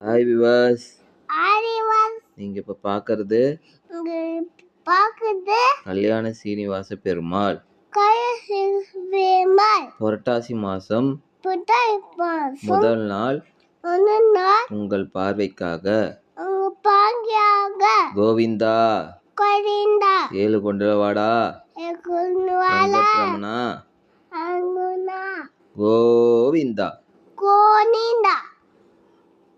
Hi விவாஸ், ஆரிவன் நீங்க இப்ப பாக்குறது இங்க பாக்குது கல்யாண சீனிவாச பெருமாள். கயசிவேமாய் புரட்டாசி மாசம் புட்டாய் பாசம் முதல் நாள் ஒன்னுநாள் உங்கள் பார்வைக்காக உங்க பாங்கியாக கோவிந்தா கொரிந்தா ஏழு கொண்டவாடா எகுன்வாலா வெங்கட்ரமணா அங்குனா கோவிந்தா. கோனிந்தா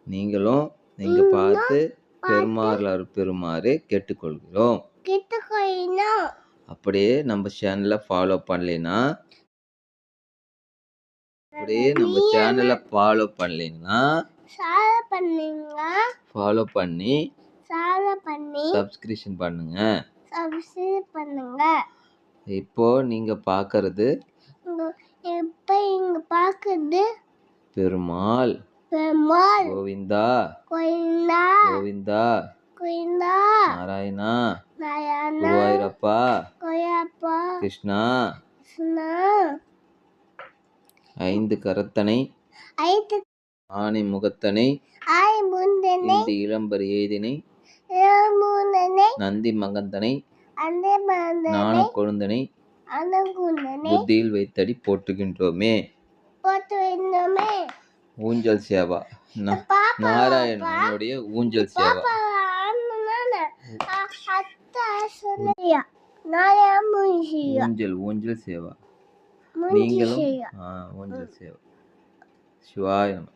நீங்களும் நீங்க பார்த்து பெருமாள் பெருமாறு கேட்டுக்கொள்கிறோம். கிட்டுக்கொயினோம் அப்படியே நம்ம சேனலை ஃபாலோ பண்ணலைன்னா சால பண்ணுங்க ஃபாலோ பண்ணி சால பண்ணி சப்ஸ்கிரிப்ஷன் பண்ணுங்க. சப்ஸ்கிரைப் பண்ணுங்க. இப்போ நீங்க பார்க்கறது இப்ப இங்க பாக்குது பெருமாள் பெருமாள் கோவிந்தா கோயிந்தா கோவிந்தா கோயிந்தா நாராயணா நாராயணா குருவாயூரப்பா கோயப்பா கிருஷ்ணா கிருஷ்ணா ஐந்து கரத்தனை ஐத்து ஆனை முகத்தனை ஆய் முந்தனை இந்த இளம்பர் ஏதினை ஏமுனனை நந்தி மகந்தனை அந்த மந்தனை ஞான கொழுந்தனை அனகுந்தனை புத்தியில் வைத்தடி போற்றுகின்றோமே. போட்டு இன்னமே ஊஞ்சல் சேவா நாராயணனுடைய ஊஞ்சல் சேவா. ஊஞ்சல் ஊஞ்சல் சேவா. நீங்களும் ஊஞ்சல் சேவா. சிவாய நம.